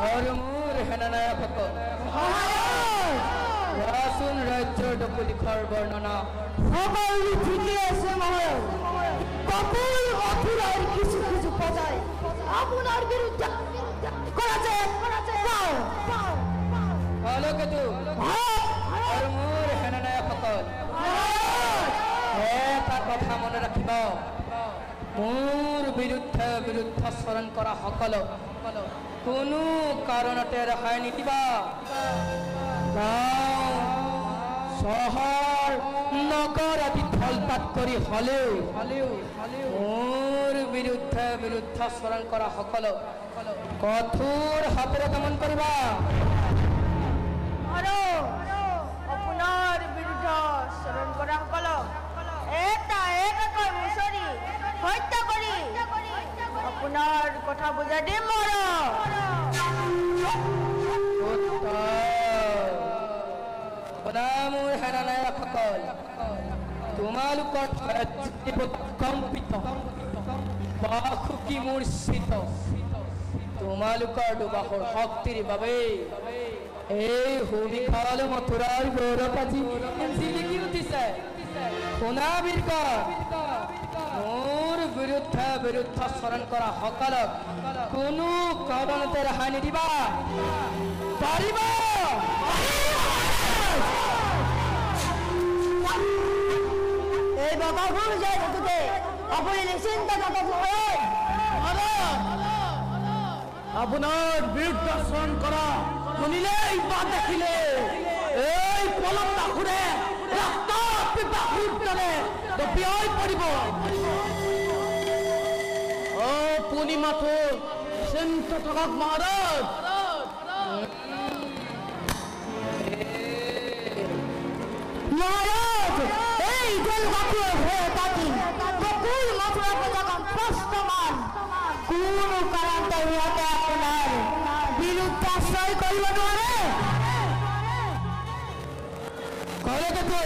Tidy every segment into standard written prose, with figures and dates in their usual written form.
আৰু মোৰ সেনানায়কসকল কোৱাচোন ৰাজ্যৰ দখলিখৰ বৰ্ণনা। সকলো ঠিকে আছে মহাৰাজ। কপুল মথুৰাৰ কিছু কিছু প্ৰজাই আপোনাৰ বিৰুদ্ধে কলকেতু আৰু মোৰ সেনানায়কসকল এটা কথা মনে ৰাখিব, মোৰ বিৰুদ্ধে চৰণ কৰা সকলক কোনো কাৰণতে ৰেহাই নিদিবা। চহৰ নগৰ আদি থলপাত কৰি হলেও মোৰ বিৰুদ্ধে চৰণ কৰা সকলক কঠোৰ হাতেৰে দমন কৰিবা। আৰু আপোনাৰ বিৰুদ্ধে চৰণ কৰা সকলক এটা এটাকৈ মুচৰি হত্যা কৰি আপোনাৰ কথা বুজাই দিম। মোৰ সেনানায়কসকল, তোমালোকৰ কম্পিত বাসুকি মূৰ্ছিত তোমালোকৰ দুবাহুৰ শক্তিৰ বাবে এই সুবিশাল মথুৰাৰ গৌৰৱ আজি জিলিকি উঠিছে। শুনা বীৰগণ, মোৰ বিৰুদ্ধে চৰণ কৰা সকলক কোনো কাৰণতে ৰেহাই নিদিবা। পাৰিবা? এই বাবাবোৰ যায় থাকোঁতে আপুনি নিশ্চিন্ত আপোনাৰ বিৰুদ্ধে চৰণ কৰা শুনিলেই বা দেখিলে এই পলতাসুৰে দপিয়াই পৰিব। পূৰ্ণিমাটো চিন্ত থাকক মহাৰাজ। মহাৰাজ, এই জলবাকুৰ হয়ে থাকি বকুল মথুৰা প্ৰজাগণ স্পষ্টমান কোনো কাৰণতে ইহঁতে আপোনাৰ বিৰুদ্ধে আশ্ৰয় কৰিব নোৱাৰে। কলকেতু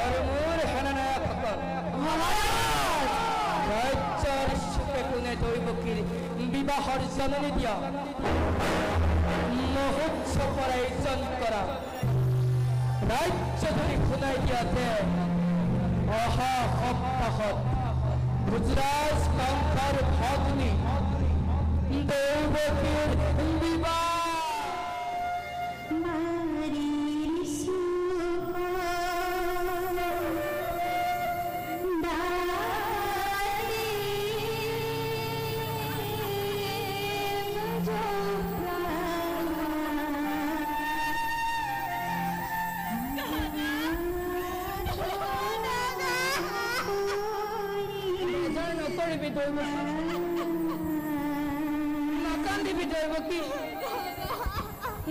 আৰু মোৰ সেনানায়কসকল, ৰাজ্যৰ চুকে কোণে দৈৱকীৰ বিবাহৰ জননী দিয়া মহোৎসৱৰ আয়োজন কৰা ৰাজ্য ধৰি শুনাই দিয়াতে অহা সপ্তাহত গুজৰাট কংসৰ ভগ্নী দৈৱকীৰ বিবাহ। নাকান্দিবি দৈৱকী,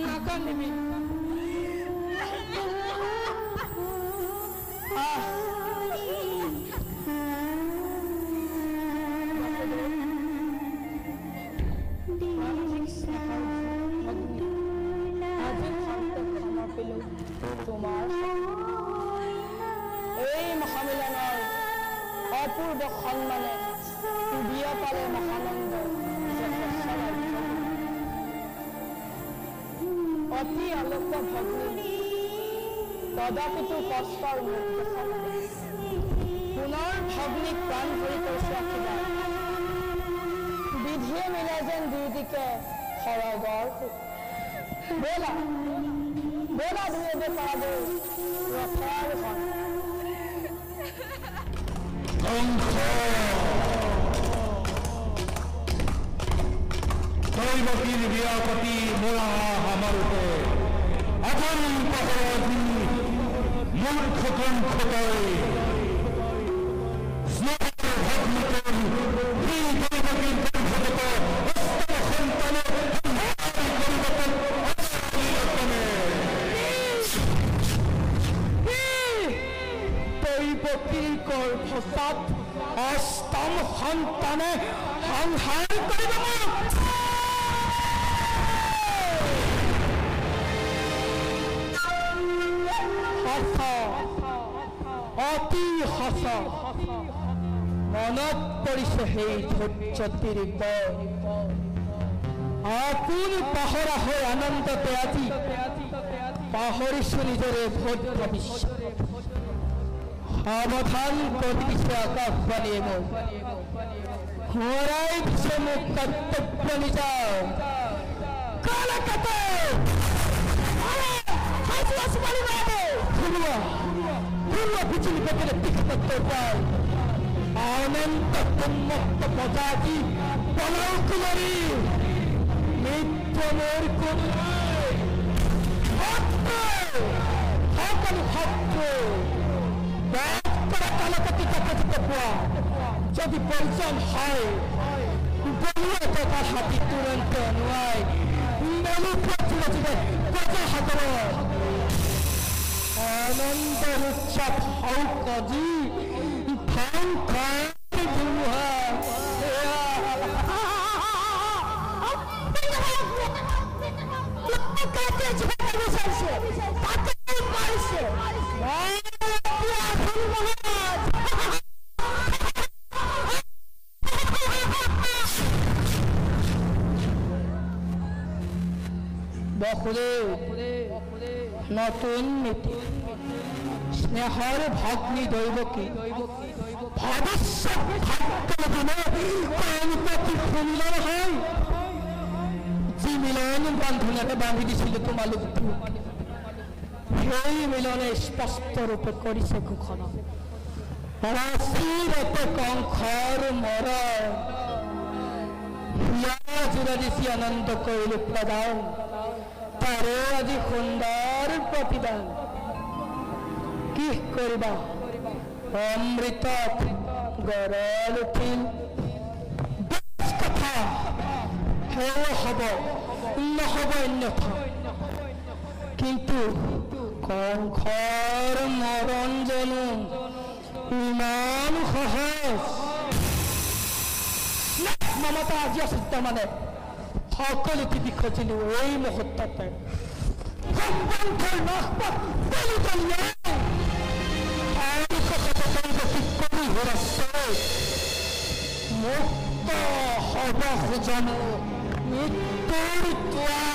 নাকান্দিবি। তোমাৰ এই মহামিলনৰ অপূৰ্ব সন্মানে বিয়া পালে মহানন্দ অতি আলোক ভগ্নী তদাপিতো কষ্টৰ মুখ দেখা নাই। পুনৰ ভগ্নীক প্ৰাণ ভৰি কৈছে ৰাখিবা। বিধিয়ে মিলে যেন দুইদিকে সৰগৰ বলা বলা ধুয়ে পাৰাগৈ ৰথৰ ঘৰ। দৈৱকীৰ বিয়া পাতি মৰা আমাৰোতে এখন পহৰধি মূৰ্খ কণ্ঠকৈ ভগ্নীকৈ সেই দৈৱকীৰ বন্ধুত অষ্টম সন্তানে দৈৱকীৰ গৰ্ভপাত অষ্টম সন্তানে সংহাৰ কৰিব। অতি সঁচা মনত পৰিছে সেই ধৈৰ্যতিৰ আপোন পাহৰা হৈ আনন্দতে আজি পাহৰিছো নিজৰে ভোট ভৱিষ্যত সাৱধান কৰি দিছে আকাশবাণীয়ে মোক সোঁৱৰাই দিছে মোক কৰ্তব্য নিজাও বিজুলী পেটেৰে তীক্ষ্ণত্ব পায় অনন্ত উন্মুক্ত প্ৰজাতি পলাও কুমাৰী মৃত্যু মোৰ কোনো সকলো শত্ৰু কালকতি কাকতিত পোৱা যদি প্ৰয়োজন হয় বলুৱা তথা হাতী তুৰন্ত নোৱাই মেলু প্ৰতিযোগে প্ৰজাসাগৰত আনন্দ উৎসৱ হওক আজি নতুন নীতি স্নেহৰ ভগ্নী দৈৱকী সুন্দৰ হয় যি মিলন বান্ধোনেৰে বান্ধি দিছিল তোমালোক সেই মিলনে স্পষ্ট ৰূপে কৰিছে ঘোষণা ৰাশিৰতে কংসৰ মৰণ জোৰা দিছি আনন্দ কৰিলো প্ৰদান তাৰে আজি সুন্দৰ প্ৰতিদান কি কৰিবা অমৃতত গৰল উঠিল কথা সেও হব নহব অন্যথা কিন্তু কংসৰ মৰণ জানো ইমান সহজ মমতা আজি আছিল মানে সকলো টিভি খোজিলো এই মুহূৰ্ততে মুক্ত হব খোজানো মৃত্যুৰ দ্বাৰ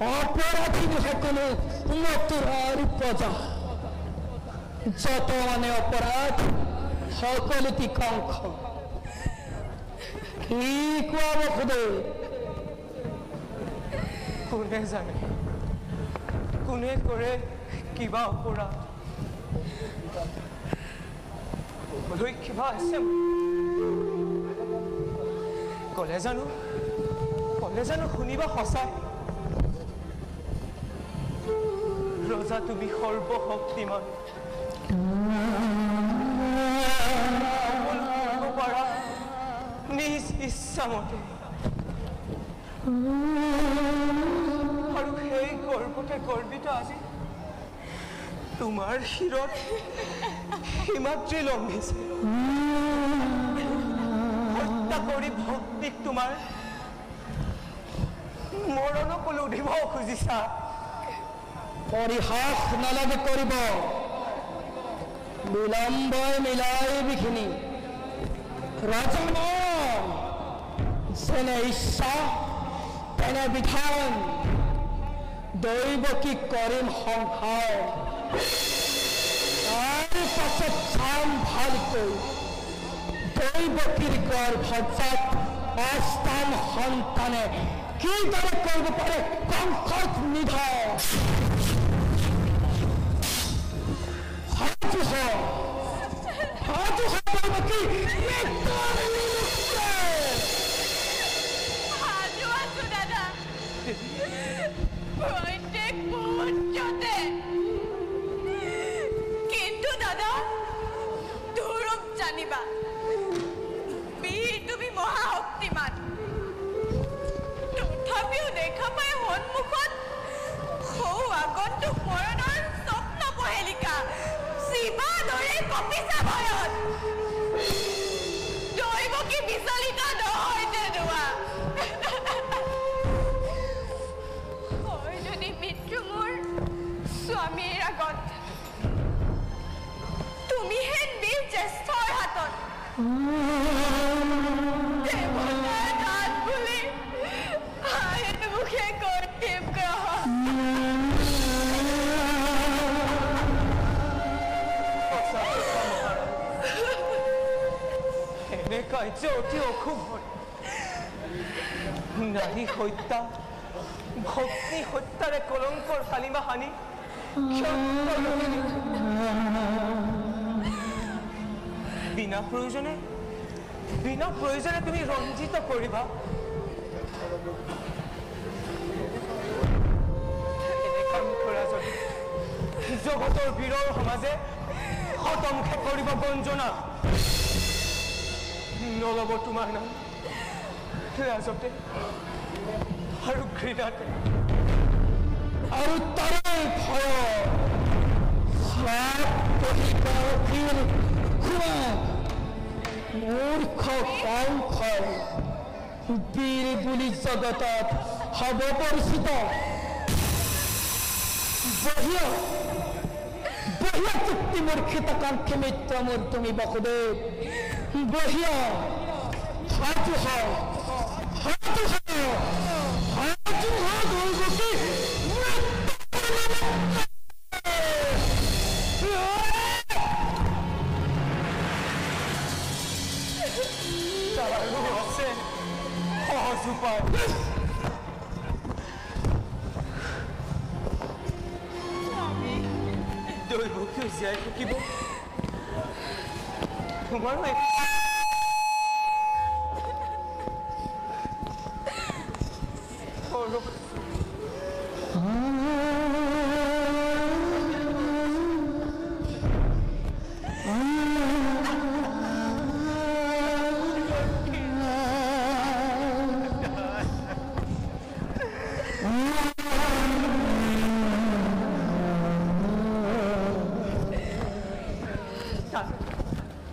অপৰাধী সকলো মথুৰাৰ প্ৰজা যত মানে অপৰাধ সকলোটি কংস কি কোৱা বসুদেৱ কোনে জানে কোনে কৰে কিবা অপৰাধ ক'বলৈ কিবা আছে ক'লে জানো শুনিবা সঁচাই ৰজা তুমি সৰ্বশক্তিমান পাৰা নিজ ইচ্ছামতে আৰু সেই গৰ্ভতে গৰ্বিত আজি তোমাৰ শিৰত হিমাদ্ৰী লম্ভিছে হত্যা কৰি ভক্তিক তোমাৰ মৰণক লুধিব খুজিছা পৰিহাস নালাগে কৰিব বিলম্বই মিলাই বিখিনি ৰাজন যেনে ইচ্ছা তেনে বিধান দৈৱকী কৰিম সংহাৰ তাৰ পাছত চাম ভালকৈ দৈৱকীৰ গৰ্ভজাত অষ্টাম সন্তানে কিদৰে কৰিব পাৰে কংসক নিধন Aduh, হৈছে ভয়ত দৈব কি বিচলিত নহয় তেনেকুৱা হয় যদি মৃত্যু মোৰ স্বামীৰ আগত তুমিহে দিল জ্যেষ্ঠৰ হাতত দেৱতাৰ দাঁত বুলি সেইটো মুখে কৰিম গ্ৰহ এনে কাৰ্য অতি অশুভ নাৰী হত্যা ভক্তি হত্যাৰে কলংকৰ কালিমা হানি বিনা প্ৰয়োজনে তুমি ৰঞ্জিত কৰিবা এনে কাম কৰা যদি জগতৰ বীৰৰ সমাজে খতমকে কৰিব বঞ্জনা নলব তোমাৰ নাম লাজতে আৰু ঘৃণাতে আৰু তাৰে ভয় মূৰ্খ কংসৰ বীৰ বুলি জগতত হ'ব পৰিচিত বহিয়া চুক্তি মূৰ্খিতাকাংক্ষী মিত্ৰ মোৰ তুমি বাসুদেৱ বহিয়া হাজু দুৰ্গতি আৰু আছে সহজ উপায় দৈৱকীও জীয়াই থাকিব তোমাৰো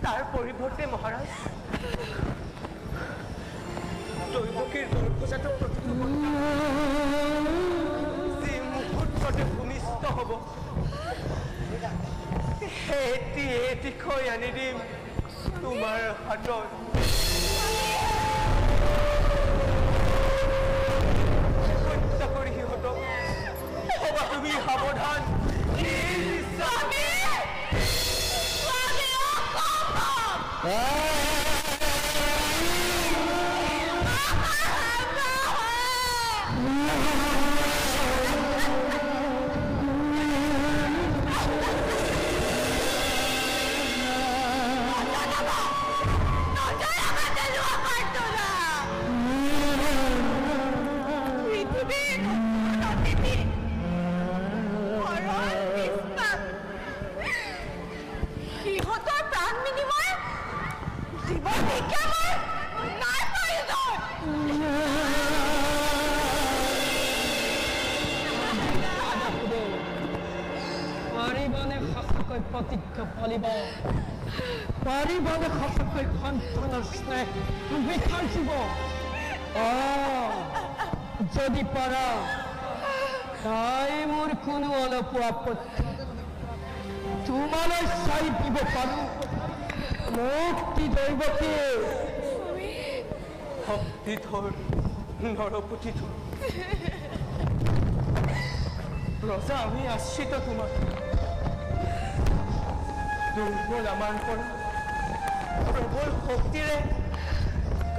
তাৰ পৰিৱৰ্তে মহাৰাজ দৈৱকীৰ গৰ্ভজাত প্ৰতিটো যি মুহূৰ্ততে ভূমিষ্ঠ হ'ব এটিকৈ আনি দিম তোমাৰ হাতত হত্যা কৰি সিহঁতক হ'বা তুমি সাৱধান প্ৰতিজ্ঞা পালিব পাৰিবনে সঁচাকৈ সন্তানৰ স্নেহ বিচাৰিব যদি পাৰা তাই মোৰ কোনো অলপো আপত্তি তোমালৈ চাই দিব পাৰোঁ মুক্তি দৈৱকী শক্তিধৰ নৰপতিধৰ ৰজা আমি আশ্ৰিত তোমাৰ দুৰ্বল আমাৰ পৰা প্ৰবল শক্তিৰে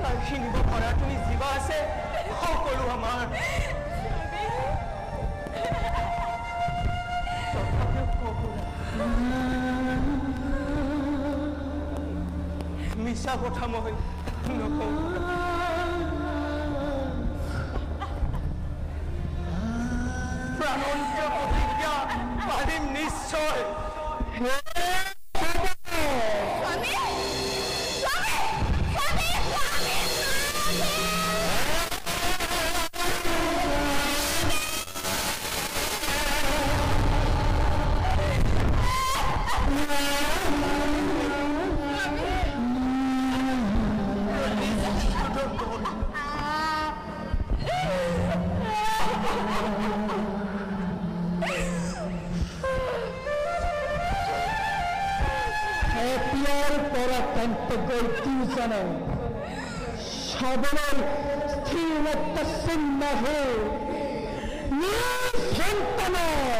কাঢ়ি নিব পৰা তুমি জীৱা আছে সকলো আমাৰ মিছা কথা মই নকওঁ প্ৰাণন্ত প্ৰতিজ্ঞা পাৰিম নিশ্চয় এতিয়াৰ পৰা তেন্তে গৈ দুজনে সবলৰ স্থিৰতা চিহ্ন হৈ নিজ সন্তানৰ